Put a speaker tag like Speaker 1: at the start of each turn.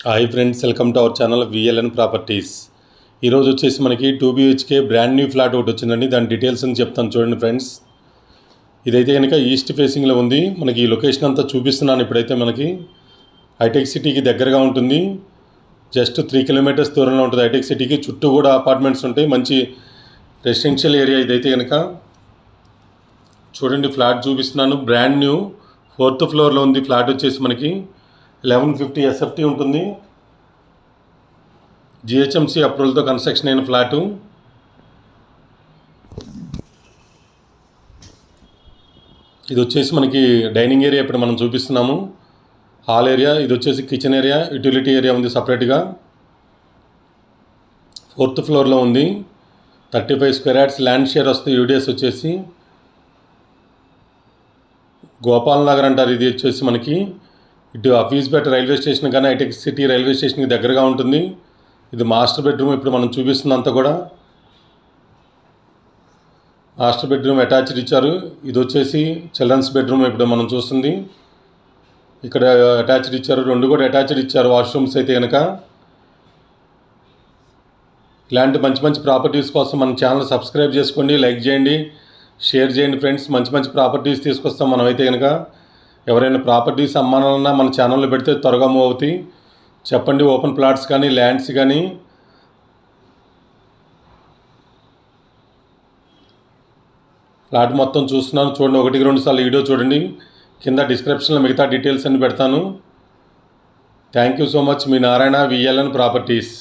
Speaker 1: Hi friends, welcome to our channel VLN properties. ఈరోజు వచ్చేసి మనకి 2 BHK బ్రాండ్ న్యూ ఫ్లాట్ ఒకటి వచ్చిందండి. దాని డీటెయిల్స్ అని చెప్తాను చూడండి ఫ్రెండ్స్. ఇదైతే కనుక ఈస్ట్ ఫేసింగ్లో ఉంది. మనకి ఈ లొకేషన్ అంతా చూపిస్తున్నాను. ఇప్పుడైతే మనకి హైటెక్ సిటీకి దగ్గరగా ఉంటుంది. జస్ట్ 3 kilometers దూరంలో ఉంటుంది హైటెక్ సిటీకి. చుట్టూ కూడా అపార్ట్మెంట్స్ ఉంటాయి. మంచి రెసిడెన్షియల్ ఏరియా ఇదైతే కనుక. చూడండి, ఫ్లాట్ చూపిస్తున్నాను. బ్రాండ్ న్యూ 4th floorలో ఉంది. ఫ్లాట్ వచ్చేసి మనకి 1150 SFT ఉంటుంది. GHMC అప్రూవల్తో కన్స్ట్రక్షన్ అయిన ఫ్లాటు. ఇది వచ్చేసి మనకి డైనింగ్ ఏరియా ఇప్పుడు మనం చూపిస్తున్నాము. హాల్ ఏరియా, ఇది వచ్చేసి కిచెన్ ఏరియా, యూటిలిటీ ఏరియా ఉంది సపరేట్గా. 4th floorలో ఉంది. 35 square yards ల్యాండ్ షేర్ వస్తుంది. యూడిఎస్ వచ్చేసి గోపాల్ నగర్ అంటారు. ఇది వచ్చేసి మనకి ఇటు అఫీస్పేట రైల్వే స్టేషన్ కానీ హైటెక్ సిటీ రైల్వే స్టేషన్కి దగ్గరగా ఉంటుంది. ఇది మాస్టర్ బెడ్రూమ్ ఇప్పుడు మనం చూపిస్తున్నంత కూడా. మాస్టర్ బెడ్రూమ్ అటాచ్డ్ ఇచ్చారు. ఇది వచ్చేసి చిల్డ్రన్స్ బెడ్రూమ్ ఇప్పుడు మనం చూస్తుంది. ఇక్కడ అటాచ్డ్ ఇచ్చారు. 2 కూడా అటాచ్డ్ ఇచ్చారు వాష్రూమ్స్ అయితే కనుక. ఇలాంటి మంచి మంచి ప్రాపర్టీస్ కోసం మన ఛానల్ సబ్స్క్రైబ్ చేసుకోండి, లైక్ చేయండి, షేర్ చేయండి ఫ్రెండ్స్. మంచి మంచి ప్రాపర్టీస్ తీసుకొస్తాం మనం అయితే కనుక. ఎవరైనా ప్రాపర్టీస్ అమ్మాలన్నా మన ఛానల్లో పెడితే త్వరగా మూవ్ అవుతాయి. చెప్పండి, ఓపెన్ ప్లాట్స్ కానీ ల్యాండ్స్ కానీ. ఫ్లాట్ మొత్తం చూస్తున్నాను చూడండి. 1-2 సార్లు వీడియో చూడండి. కింద డిస్క్రిప్షన్లో మిగతా డీటెయిల్స్ అన్ని పెడతాను. Thank you so much. Me Narayana, VLN properties.